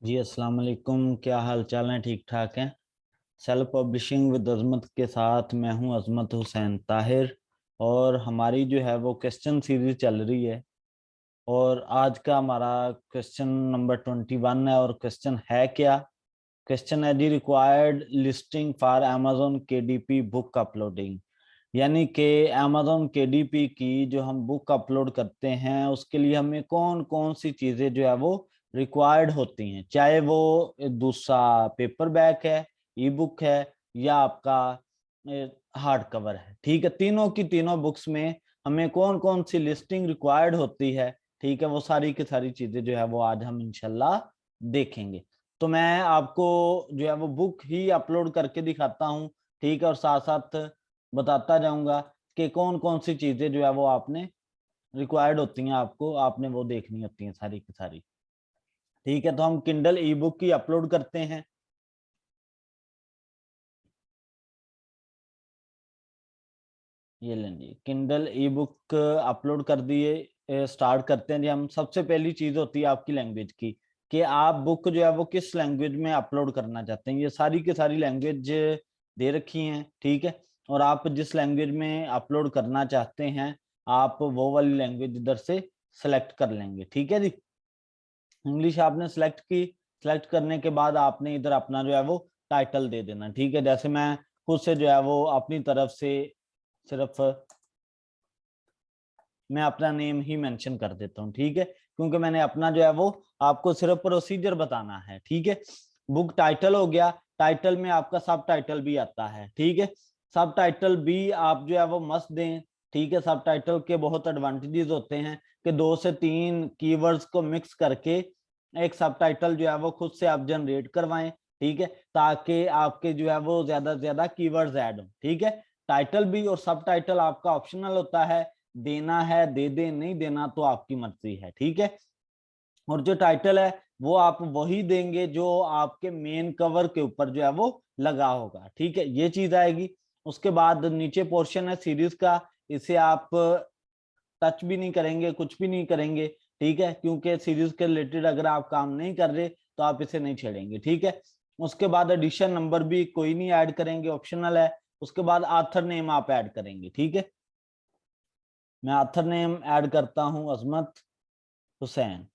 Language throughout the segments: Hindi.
जी अस्सलाम वालेकुम। क्या हाल चाल है? ठीक ठाक हैं? सेल्फ पब्लिशिंग विद अजमत के साथ मैं हूं अजमत हुसैन ताहिर। और हमारी जो है वो क्वेश्चन सीरीज चल रही है। और आज का हमारा क्वेश्चन नंबर 21 है। और क्वेश्चन है क्या? क्वेश्चन है जी, required listing for Amazon KDP book uploading. यानी कि अमेजोन केडीपी की जो हम बुक अपलोड करते हैं उसके लिए हमें कौन कौन सी चीजें जो है वो रिक्वायर्ड होती हैं, चाहे वो दूसरा पेपर बैक है, ई बुक है, या आपका हार्ड कवर है। ठीक है, तीनों की तीनों बुक्स में हमें कौन कौन सी लिस्टिंग रिक्वायर्ड होती है। ठीक है, वो सारी की सारी चीजें जो है वो आज हम इंशाल्लाह देखेंगे। तो मैं आपको जो है वो बुक ही अपलोड करके दिखाता हूँ। ठीक है, और साथ साथ बताता जाऊंगा कि कौन कौन सी चीजें जो है वो आपने रिक्वायर्ड होती हैं, आपको आपने वो देखनी होती हैं सारी की सारी। ठीक है, तो हम किंडल ई बुक की अपलोड करते हैं। ये लें जी, किंडल ई बुक अपलोड कर दिए। स्टार्ट करते हैं जी। हम सबसे पहली चीज होती है आपकी लैंग्वेज की, कि आप बुक जो है वो किस लैंग्वेज में अपलोड करना चाहते हैं। ये सारी की सारी लैंग्वेज दे रखी हैं। ठीक है, और आप जिस लैंग्वेज में अपलोड करना चाहते हैं आप वो वाली लैंग्वेज इधर से सेलेक्ट कर लेंगे। ठीक है जी, इंग्लिश आपने सेलेक्ट की। सेलेक्ट करने के बाद आपने इधर अपना जो है वो टाइटल दे देना। ठीक है, जैसे मैं खुद से जो है वो अपनी तरफ से सिर्फ मैं अपना नेम ही मेंशन कर देता हूँ। ठीक है, क्योंकि मैंने अपना जो है वो आपको सिर्फ प्रोसीजर बताना है। ठीक है, बुक टाइटल हो गया। टाइटल में आपका सब टाइटल भी आता है। ठीक है, सब टाइटल भी आप जो है वो मस्त दें। ठीक है, सब टाइटल के बहुत एडवांटेजेस होते हैं कि 2 से 3 कीवर्ड्स को मिक्स करके एक सब टाइटल जो है वो खुद से आप जनरेट करवाएं। ठीक है, ताकि आपके जो है वो ज्यादा से ज्यादा कीवर्ड्स ऐड हो। ठीक है, टाइटल भी और सब टाइटल आपका ऑप्शनल होता है, देना है दे दे, नहीं देना तो आपकी मर्जी है। ठीक है, और जो टाइटल है वो आप वही देंगे जो आपके मेन कवर के ऊपर जो है वो लगा होगा। ठीक है, ये चीज आएगी। उसके बाद नीचे पोर्शन है सीरीज का, इसे आप टच भी नहीं करेंगे, कुछ भी नहीं करेंगे। ठीक है, क्योंकि सीरीज के रिलेटेड अगर आप काम नहीं कर रहे तो आप इसे नहीं छेड़ेंगे। ठीक है, उसके बाद एडिशन नंबर भी कोई नहीं ऐड करेंगे, ऑप्शनल है। उसके बाद आथर नेम आप ऐड करेंगे। ठीक है, मैं ऑथर नेम ऐड करता हूं अजमत हुसैन।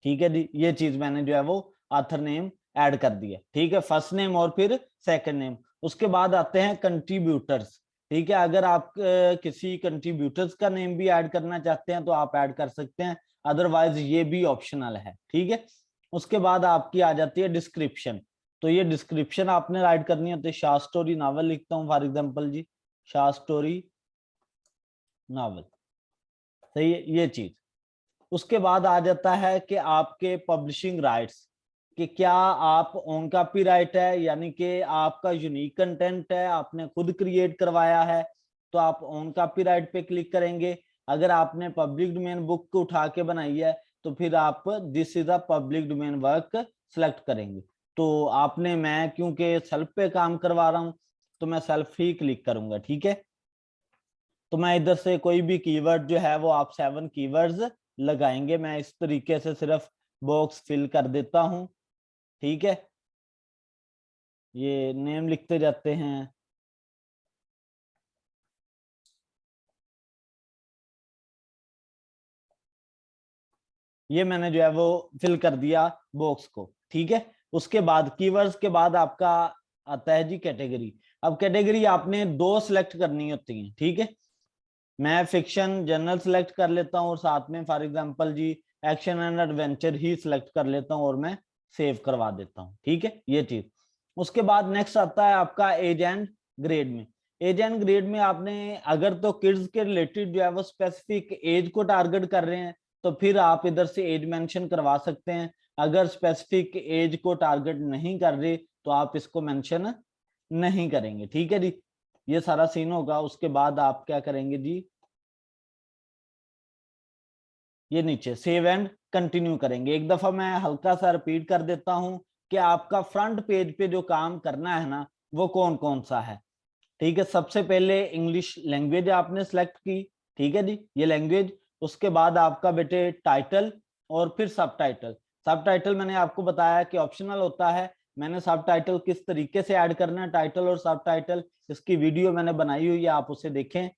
ठीक है जी, ये चीज मैंने जो है वो ऑथर नेम ऐड कर दिया। ठीक है, फर्स्ट नेम और फिर सेकंड नेम। उसके बाद आते हैं कंट्रीब्यूटर्स। ठीक है, अगर आप किसी कंट्रीब्यूटर्स का नेम भी ऐड करना चाहते हैं तो आप ऐड कर सकते हैं, अदरवाइज ये भी ऑप्शनल है। ठीक है, उसके बाद आपकी आ जाती है डिस्क्रिप्शन। तो ये डिस्क्रिप्शन आपने राइट करनी होती है। शाह स्टोरी नावल लिखता हूँ फॉर एग्जाम्पल जी, शाह स्टोरी नावल। सही है ये चीज। उसके बाद आ जाता है कि आपके पब्लिशिंग राइट्स, कि क्या आप ऑन कॉपीराइट है, यानी कि आपका यूनिक कंटेंट है, आपने खुद क्रिएट करवाया है, तो आप ऑन कॉपीराइट पे क्लिक करेंगे। अगर आपने पब्लिक डोमेन बुक को उठा के बनाई है तो फिर आप this is a public domain work select करेंगे। तो आपने, मैं क्योंकि सेल्फ पे काम करवा रहा हूं तो मैं सेल्फ ही क्लिक करूंगा। ठीक है, तो मैं इधर से कोई भी कीवर्ड जो है वो आप 7 कीवर्ड्स लगाएंगे। मैं इस तरीके से सिर्फ बॉक्स फिल कर देता हूं। ठीक है, ये नेम लिखते जाते हैं। ये मैंने जो है वो फिल कर दिया बॉक्स को। ठीक है, उसके बाद कीवर्ड्स के बाद आपका आता है जी कैटेगरी। अब कैटेगरी आपने 2 सिलेक्ट करनी होती है। ठीक है, मैं फिक्शन जनरल सिलेक्ट कर लेता हूँ और साथ में फॉर एग्जांपल जी एक्शन एंड एडवेंचर ही सिलेक्ट कर लेता हूँ और मैं सेव करवा देता हूँ। ठीक है, ये चीज। उसके बाद नेक्स्ट आता है आपका एज एंड ग्रेड में। एज एंड ग्रेड में आपने अगर तो किड्स के रिलेटेड जो है वो स्पेसिफिक एज को टारगेट कर रहे हैं तो फिर आप इधर से एज मेंशन करवा सकते हैं। अगर स्पेसिफिक एज को टारगेट नहीं कर रहे तो आप इसको मेंशन नहीं करेंगे। ठीक है जी, ये सारा सीन होगा। उसके बाद आप क्या करेंगे जी, ये नीचे सेव एंड कंटिन्यू करेंगे। एक दफा मैं हल्का सा रिपीट कर देता हूं कि आपका फ्रंट पेज पे जो काम करना है ना वो कौन कौन सा है। ठीक है, सबसे पहले इंग्लिश लैंग्वेज आपने सेलेक्ट की। ठीक है जी, ये लैंग्वेज। उसके बाद आपका बेटे टाइटल और फिर सब टाइटल। सब टाइटल मैंने आपको बताया कि ऑप्शनल होता है। मैंने सब टाइटल किस तरीके से ऐड करना है, टाइटल और सब टाइटल, इसकी वीडियो मैंने बनाई हुई है, आप उसे देखें।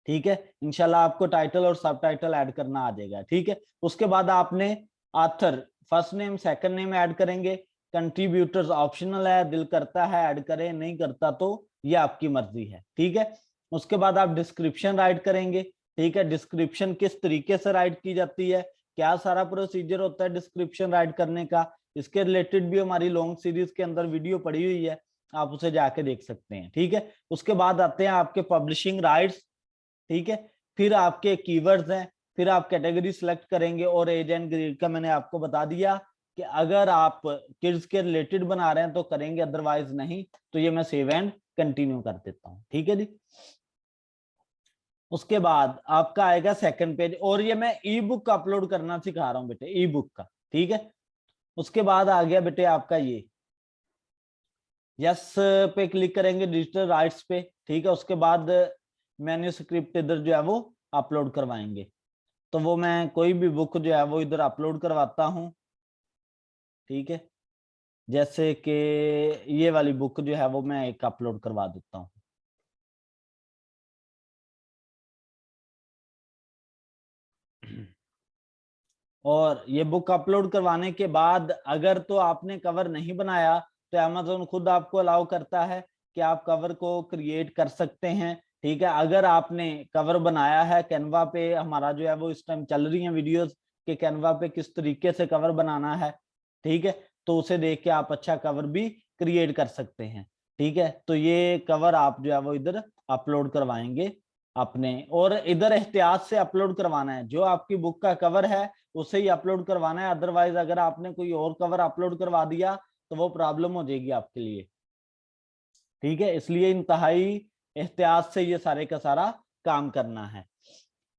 ठीक है, इंशाल्लाह आपको टाइटल और सब टाइटल ऐड करना आ जाएगा। ठीक है, उसके बाद आपने author first name second name add करेंगे। कंट्रीब्यूटर्स ऑप्शनल है, दिल करता है ऐड करें, नहीं करता तो ये आपकी मर्जी है। ठीक है, उसके बाद आप डिस्क्रिप्शन राइट करेंगे। ठीक है, डिस्क्रिप्शन किस तरीके से राइट की जाती है, क्या सारा प्रोसीजर होता है डिस्क्रिप्शन राइट करने का, इसके रिलेटेड भी हमारी लॉन्ग सीरीज के अंदर वीडियो पड़ी हुई है, आप उसे जाके देख सकते हैं। ठीक है, उसके बाद आते हैं आपके पब्लिशिंग राइट्स। ठीक है, फिर आपके कीवर्ड्स हैं, फिर आप कैटेगरी सिलेक्ट करेंगे, और एज एंड ग्रेड का मैंने आपको बता दिया कि अगर आप किड्स के रिलेटेड बना रहे हैं तो करेंगे, अदरवाइज नहीं। तो ये मैं सेव एंड कंटिन्यू कर देता हूँ। ठीक है जी, उसके बाद आपका आएगा सेकंड पेज, और ये मैं ई बुक अपलोड करना सिखा रहा हूँ बेटे, ई बुक का। ठीक है, उसके बाद आ गया बेटे आपका ये यस पे क्लिक करेंगे, डिजिटल राइट्स पे। ठीक है, उसके बाद मैन्यूस्क्रिप्ट इधर जो है वो अपलोड करवाएंगे, तो वो मैं कोई भी बुक जो है वो इधर अपलोड करवाता हूँ। ठीक है, जैसे कि ये वाली बुक जो है वो मैं एक अपलोड करवा देता हूँ। और ये बुक अपलोड करवाने के बाद अगर तो आपने कवर नहीं बनाया तो अमेज़न खुद आपको अलाउ करता है कि आप कवर को क्रिएट कर सकते हैं। ठीक है, अगर आपने कवर बनाया है, कैनवा पे हमारा जो है वो इस टाइम चल रही है वीडियोस कि कैनवा पे किस तरीके से कवर बनाना है। ठीक है, तो उसे देख के आप अच्छा कवर भी क्रिएट कर सकते हैं। ठीक है, तो ये कवर आप जो है वो इधर अपलोड करवाएंगे अपने, और इधर एहतियात से अपलोड करवाना है, जो आपकी बुक का कवर है उसे ही अपलोड करवाना है। अदरवाइज अगर आपने कोई और कवर अपलोड करवा दिया तो वो प्रॉब्लम हो जाएगी आपके लिए। ठीक है, इसलिए इंतहाई एहतियात से ये सारे का सारा काम करना है।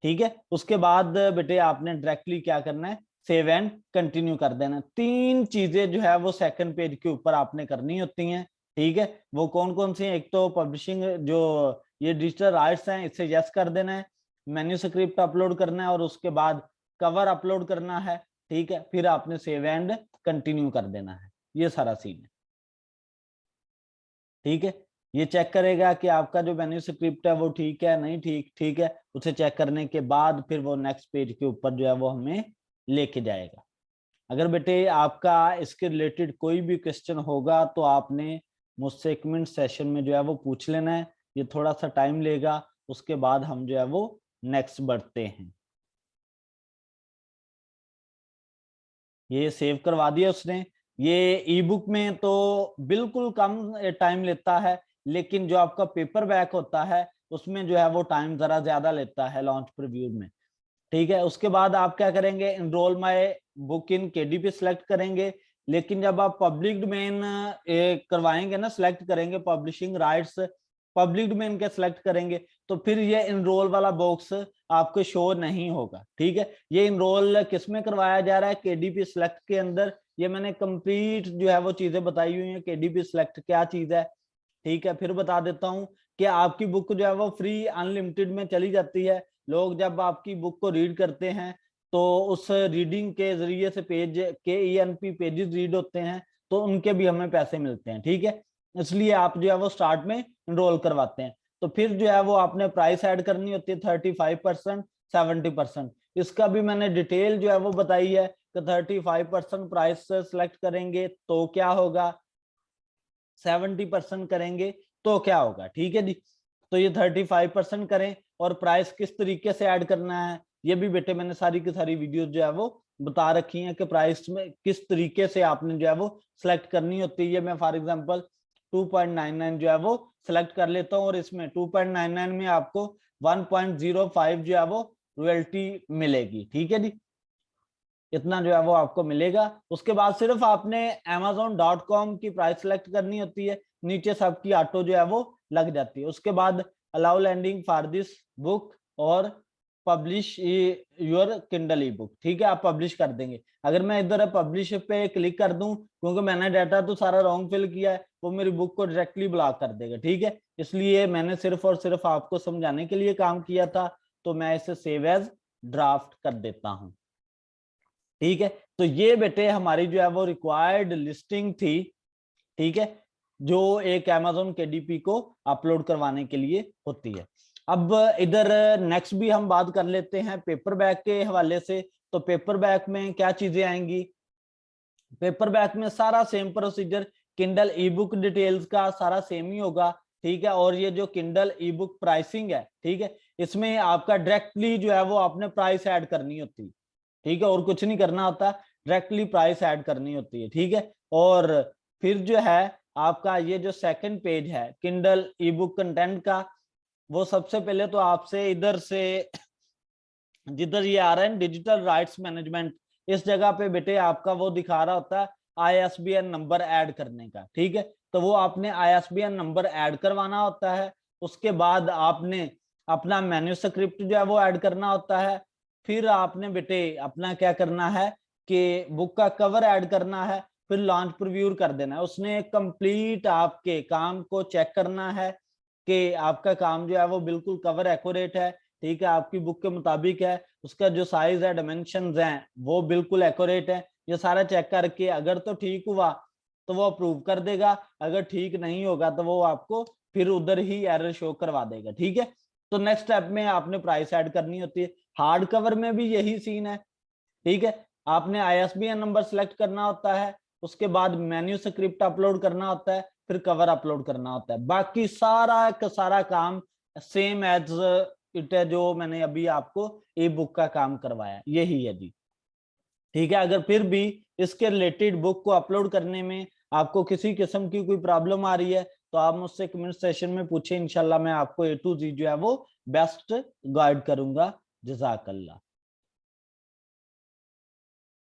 ठीक है, उसके बाद बेटे आपने डायरेक्टली क्या करना है, सेव एंड कंटिन्यू कर देना। तीन चीजें जो है वो सेकंड पेज के ऊपर आपने करनी होती हैं। ठीक है, वो कौन कौन सी हैं, एक तो पब्लिशिंग जो ये डिजिटल राइट्स हैं इससे यस कर देना है, मैन्यूस्क्रिप्ट अपलोड करना है, और उसके बाद कवर अपलोड करना है। ठीक है, फिर आपने सेव एंड कंटिन्यू कर देना है, ये सारा सीन है। ठीक है, ये चेक करेगा कि आपका जो मैन्यूस्क्रिप्ट है वो ठीक है नहीं ठीक। ठीक है, उसे चेक करने के बाद फिर वो नेक्स्ट पेज के ऊपर जो है वो हमें लेके जाएगा। अगर बेटे आपका इसके रिलेटेड कोई भी क्वेश्चन होगा तो आपने मुझसे कमेंट सेशन में जो है वो पूछ लेना है, ये थोड़ा सा टाइम लेगा, उसके बाद हम जो है वो नेक्स्ट बढ़ते हैं। ये सेव करवा दिया उसने। ये ई बुक में तो बिल्कुल कम टाइम लेता है, लेकिन जो आपका पेपर बैक होता है उसमें जो है वो टाइम जरा ज्यादा लेता है लॉन्च प्रीव्यू में। ठीक है, उसके बाद आप क्या करेंगे, enroll my book in KDP select करेंगे। लेकिन जब आप पब्लिक डोमेन करवाएंगे ना, सिलेक्ट करेंगे पब्लिशिंग राइट्स, पब्लिक डोमेन के सिलेक्ट करेंगे, तो फिर ये इनरोल वाला बॉक्स आपको शो नहीं होगा। ठीक है, ये इनरोल किस में करवाया जा रहा है, केडीपी सिलेक्ट के अंदर। ये मैंने कंप्लीट जो है वो चीजें बताई हुई हैं, केडीपी सिलेक्ट क्या चीज है। ठीक है, फिर बता देता हूँ कि आपकी बुक जो है वो फ्री अनलिमिटेड में चली जाती है। लोग जब आपकी बुक को रीड करते हैं तो उस रीडिंग के जरिए से पेज के ENP पेजेस रीड होते हैं, तो उनके भी हमें पैसे मिलते हैं। ठीक है, इसलिए आप जो है वो स्टार्ट में इनरोल करवाते हैं। तो फिर जो है वो आपने प्राइस ऐड करनी होती है 35%, 70%। इसका भी मैंने डिटेल जो है वो बताई है कि 35% प्राइस सेलेक्ट करेंगे तो क्या होगा, 70% करेंगे तो क्या होगा। ठीक है जी, तो ये 35% करें, और प्राइस किस तरीके से ऐड करना है ये भी बेटे मैंने सारी की सारी वीडियो जो है वो बता रखी है कि प्राइस में किस तरीके से आपने जो है वो सिलेक्ट करनी होती है। मैं फॉर एग्जांपल 2.99 जो है वो सिलेक्ट कर लेता हूँ, और इसमें 2.99 में आपको 1.05 जो है वो रॉयल्टी मिलेगी। ठीक है जी, इतना जो है वो आपको मिलेगा। उसके बाद सिर्फ आपने amazon.com की प्राइस सिलेक्ट करनी होती है, नीचे सबकी ऑटो जो है वो लग जाती है। उसके बाद allow landing for this book और publish your Kindle ebook. ठीक है, आप पब्लिश कर देंगे। अगर मैं इधर पब्लिश पे क्लिक कर दूं, क्योंकि मैंने डाटा तो सारा रॉन्ग फिल किया है, वो मेरी बुक को डायरेक्टली ब्लॉक कर देगा। ठीक है, इसलिए मैंने सिर्फ और सिर्फ आपको समझाने के लिए काम किया था, तो मैं इसे सेव एज ड्राफ्ट कर देता हूं। ठीक है। तो ये बेटे हमारी जो है वो रिक्वायर्ड लिस्टिंग थी, ठीक है, जो एक Amazon KDP को अपलोड करवाने के लिए होती है। अब इधर नेक्स्ट भी हम बात कर लेते हैं पेपर बैग के हवाले से। तो पेपर बैग में क्या चीजें आएंगी? पेपर बैग में सारा सेम प्रोसीजर, किंडल ई बुक डिटेल्स का सारा सेम ही होगा, ठीक है। और ये जो किंडल ई बुक प्राइसिंग है, ठीक है, इसमें आपका डायरेक्टली जो है वो आपने प्राइस ऐड करनी होती है, ठीक है, और कुछ नहीं करना होता, डायरेक्टली प्राइस ऐड करनी होती है, ठीक है। और फिर जो है आपका ये जो सेकंड पेज है किंडल ई बुक कंटेंट का, वो सबसे पहले तो आपसे इधर से जिधर ये आ रहा है डिजिटल राइट्स मैनेजमेंट, इस जगह पे बेटे आपका वो दिखा रहा होता है ISBN नंबर ऐड करने का, ठीक है। तो वो आपने ISBN नंबर ऐड करवाना होता है। उसके बाद आपने अपना मैन्युस्क्रिप्ट जो है वो ऐड करना होता है। फिर आपने बेटे अपना क्या करना है कि बुक का कवर ऐड करना है, फिर लॉन्च प्रीव्यू कर देना है। उसने कंप्लीट आपके काम को चेक करना है कि आपका काम जो है वो बिल्कुल कवर एक्यूरेट है, ठीक है, आपकी बुक के मुताबिक है, उसका जो साइज है डायमेंशंस हैं वो बिल्कुल एक्यूरेट है। ये सारा चेक करके अगर तो ठीक हुआ तो वो अप्रूव कर देगा, अगर ठीक नहीं होगा तो वो आपको फिर उधर ही एरर शो करवा देगा, ठीक है। तो नेक्स्ट स्टेप में आपने प्राइस ऐड करनी होती है। हार्ड कवर में भी यही सीन है, ठीक है। आपने ISBN नंबर सेलेक्ट करना होता है, उसके बाद मैन्युस्क्रिप्ट अपलोड करना होता है, फिर कवर अपलोड करना होता है। बाकी सारा का सारा काम सेम एज इट है जो मैंने अभी आपको ई बुक का काम करवाया, यही है जी, ठीक है। अगर फिर भी इसके रिलेटेड बुक को अपलोड करने में आपको किसी किस्म की कोई प्रॉब्लम आ रही है तो आप मुझसे कमेंट सेशन में पूछे, इंशाल्लाह मैं आपको A to Z जो है वो बेस्ट गाइड करूंगा। जज़ाकल्लाह।